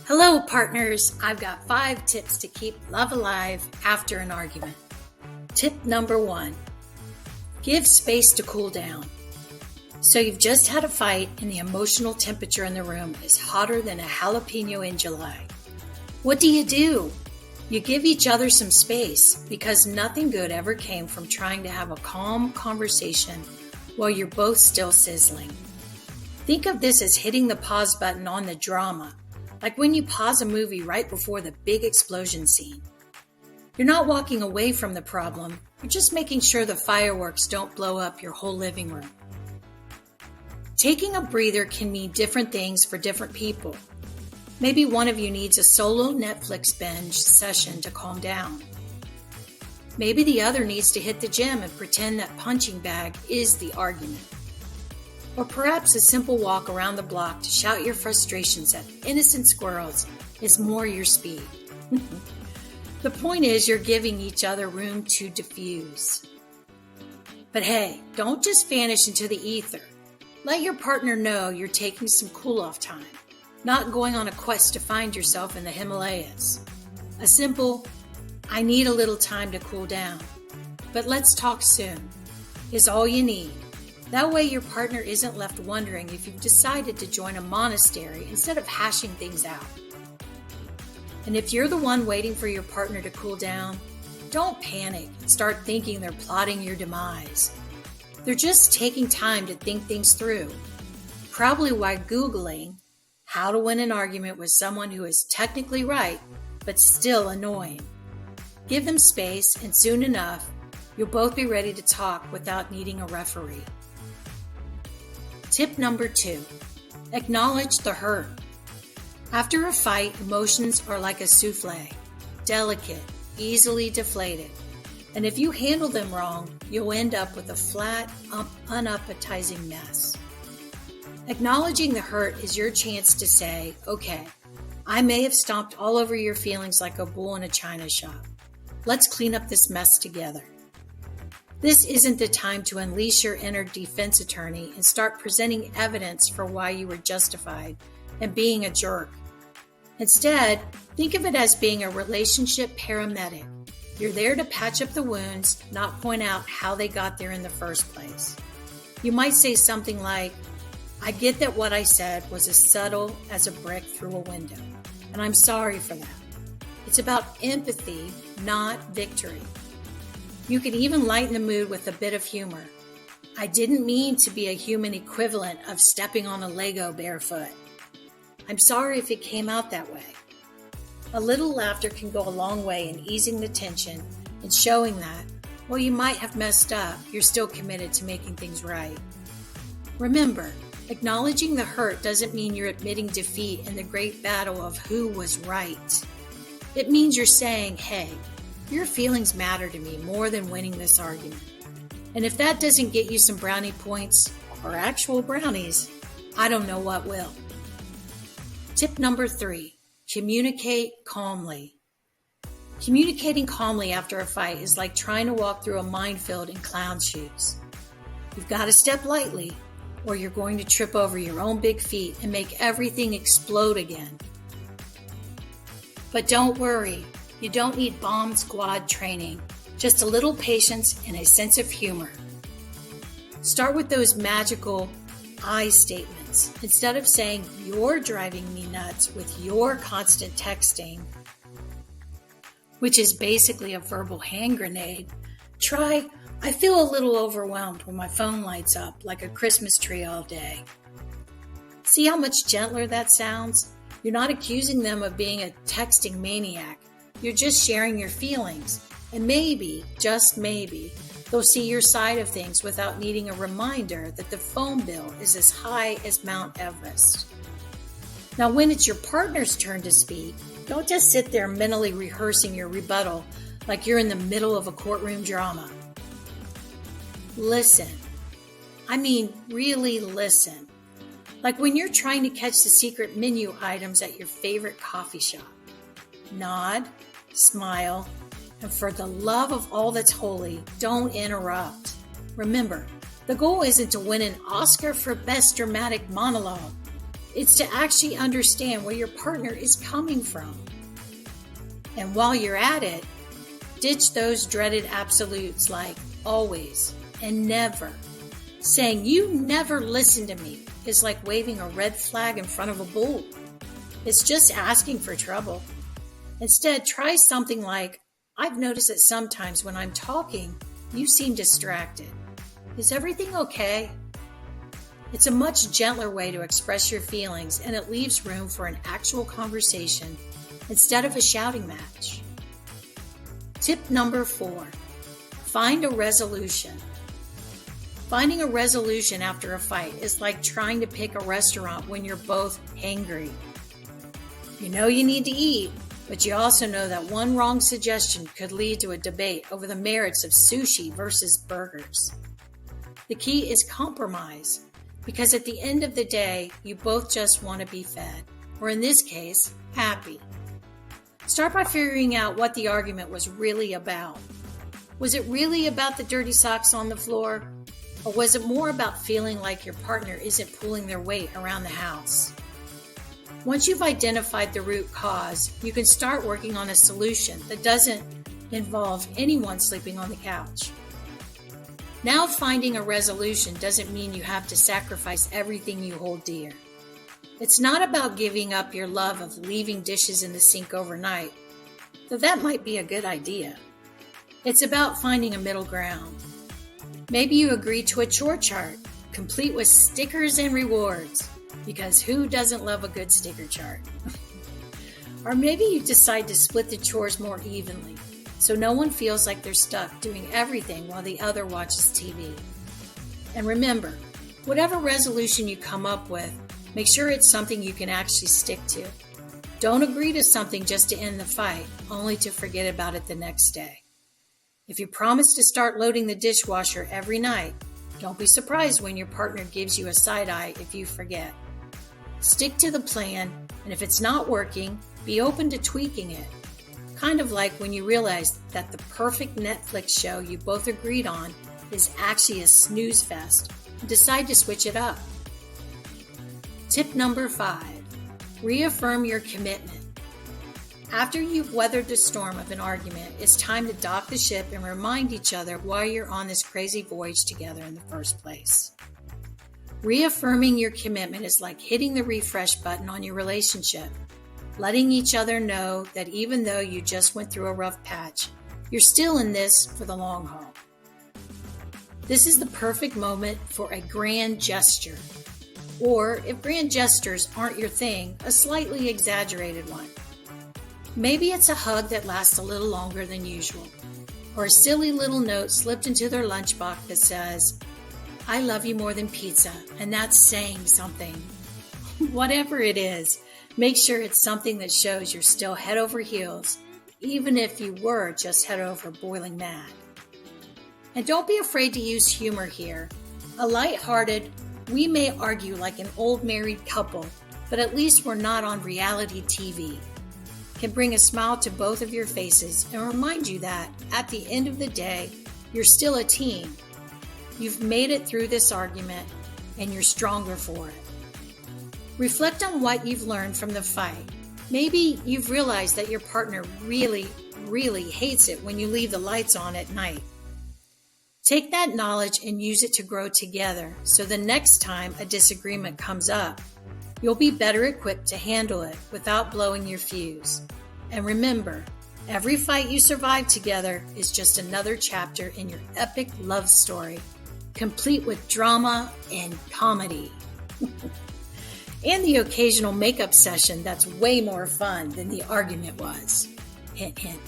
Hello, partners. I've got 5 tips to keep love alive after an argument. Tip number 1, give space to cool down. So you've just had a fight and the emotional temperature in the room is hotter than a jalapeno in July. What do? You give each other some space because nothing good ever came from trying to have a calm conversation while you're both still sizzling. Think of this as hitting the pause button on the drama. Like when you pause a movie right before the big explosion scene. You're not walking away from the problem, you're just making sure the fireworks don't blow up your whole living room. Taking a breather can mean different things for different people. Maybe one of you needs a solo Netflix binge session to calm down. Maybe the other needs to hit the gym and pretend that punching bag is the argument. Or perhaps a simple walk around the block to shout your frustrations at innocent squirrels is more your speed. The point is you're giving each other room to diffuse. But hey, don't just vanish into the ether. Let your partner know you're taking some cool-off time, not going on a quest to find yourself in the Himalayas. A simple, I need a little time to cool down, but let's talk soon, is all you need. That way your partner isn't left wondering if you've decided to join a monastery instead of hashing things out. And if you're the one waiting for your partner to cool down, don't panic and start thinking they're plotting your demise. They're just taking time to think things through. Probably while Googling how to win an argument with someone who is technically right, but still annoying. Give them space, and soon enough, you'll both be ready to talk without needing a referee. Tip number 2, acknowledge the hurt. After a fight, emotions are like a souffle, delicate, easily deflated. And if you handle them wrong, you'll end up with a flat, unappetizing mess. Acknowledging the hurt is your chance to say, okay, I may have stomped all over your feelings like a bull in a china shop. Let's clean up this mess together. This isn't the time to unleash your inner defense attorney and start presenting evidence for why you were justified and being a jerk. Instead, think of it as being a relationship paramedic. You're there to patch up the wounds, not point out how they got there in the first place. You might say something like, I get that what I said was as subtle as a brick through a window, and I'm sorry for that. It's about empathy, not victory. You can even lighten the mood with a bit of humor. I didn't mean to be a human equivalent of stepping on a Lego barefoot. I'm sorry if it came out that way. A little laughter can go a long way in easing the tension and showing that, while you might have messed up, you're still committed to making things right. Remember, acknowledging the hurt doesn't mean you're admitting defeat in the great battle of who was right. It means you're saying, hey, your feelings matter to me more than winning this argument. And if that doesn't get you some brownie points, or actual brownies, I don't know what will. Tip number 3, communicate calmly. Communicating calmly after a fight is like trying to walk through a minefield in clown shoes. You've got to step lightly, or you're going to trip over your own big feet and make everything explode again. But don't worry. You don't need bomb squad training, just a little patience and a sense of humor. Start with those magical I statements. Instead of saying, you're driving me nuts with your constant texting, which is basically a verbal hand grenade, try, I feel a little overwhelmed when my phone lights up like a Christmas tree all day. See how much gentler that sounds? You're not accusing them of being a texting maniac. You're just sharing your feelings, and maybe, just maybe, they'll see your side of things without needing a reminder that the phone bill is as high as Mount Everest. Now, when it's your partner's turn to speak, don't just sit there mentally rehearsing your rebuttal like you're in the middle of a courtroom drama. Listen. I mean, really listen. Like when you're trying to catch the secret menu items at your favorite coffee shop. Nod, smile, and for the love of all that's holy, don't interrupt. Remember, the goal isn't to win an Oscar for Best Dramatic Monologue. It's to actually understand where your partner is coming from. And while you're at it, ditch those dreaded absolutes like always and never. Saying you never listen to me is like waving a red flag in front of a bull. It's just asking for trouble. Instead, try something like, I've noticed that sometimes when I'm talking, you seem distracted. Is everything okay? It's a much gentler way to express your feelings, and it leaves room for an actual conversation instead of a shouting match. Tip number 4, find a resolution. Finding a resolution after a fight is like trying to pick a restaurant when you're both hangry. You know you need to eat, but you also know that one wrong suggestion could lead to a debate over the merits of sushi versus burgers. The key is compromise, because at the end of the day, you both just want to be fed, or in this case, happy. Start by figuring out what the argument was really about. Was it really about the dirty socks on the floor? Or was it more about feeling like your partner isn't pulling their weight around the house? Once you've identified the root cause, you can start working on a solution that doesn't involve anyone sleeping on the couch. Now, finding a resolution doesn't mean you have to sacrifice everything you hold dear. It's not about giving up your love of leaving dishes in the sink overnight, though that might be a good idea. It's about finding a middle ground. Maybe you agree to a chore chart, complete with stickers and rewards, because who doesn't love a good sticker chart? Or maybe you decide to split the chores more evenly, so no one feels like they're stuck doing everything while the other watches TV. And remember, whatever resolution you come up with, make sure it's something you can actually stick to. Don't agree to something just to end the fight, only to forget about it the next day. If you promise to start loading the dishwasher every night, don't be surprised when your partner gives you a side eye if you forget. Stick to the plan, and if it's not working, be open to tweaking it. Kind of like when you realize that the perfect Netflix show you both agreed on is actually a snooze fest and decide to switch it up. Tip number 5, reaffirm your commitment. After you've weathered the storm of an argument, it's time to dock the ship and remind each other why you're on this crazy voyage together in the first place. Reaffirming your commitment is like hitting the refresh button on your relationship, letting each other know that even though you just went through a rough patch, you're still in this for the long haul. This is the perfect moment for a grand gesture. Or, if grand gestures aren't your thing, a slightly exaggerated one. Maybe it's a hug that lasts a little longer than usual, or a silly little note slipped into their lunchbox that says, I love you more than pizza, and that's saying something. Whatever it is, make sure it's something that shows you're still head over heels, even if you were just head over boiling mad. And don't be afraid to use humor here. A lighthearted, we may argue like an old married couple, but at least we're not on reality TV, can bring a smile to both of your faces and remind you that, at the end of the day, you're still a team. You've made it through this argument, and you're stronger for it. Reflect on what you've learned from the fight. Maybe you've realized that your partner really, really hates it when you leave the lights on at night. Take that knowledge and use it to grow together, so the next time a disagreement comes up, you'll be better equipped to handle it without blowing your fuse. And remember, every fight you survive together is just another chapter in your epic love story, complete with drama and comedy. And the occasional makeup session that's way more fun than the argument was. Hint, hint.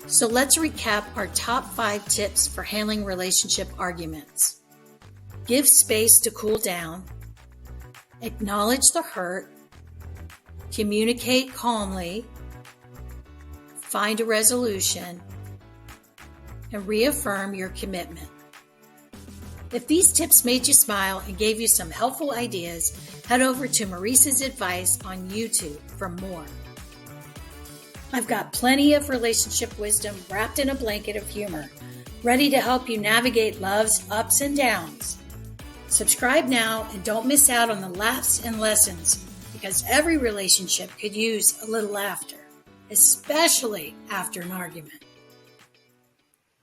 So let's recap our top 5 tips for handling relationship arguments. Give space to cool down. Acknowledge the hurt. Communicate calmly. Find a resolution. And reaffirm your commitment. If these tips made you smile and gave you some helpful ideas, head over to Maurice's Advice on YouTube for more. I've got plenty of relationship wisdom wrapped in a blanket of humor, ready to help you navigate love's ups and downs. Subscribe now and don't miss out on the laughs and lessons, because every relationship could use a little laughter, especially after an argument.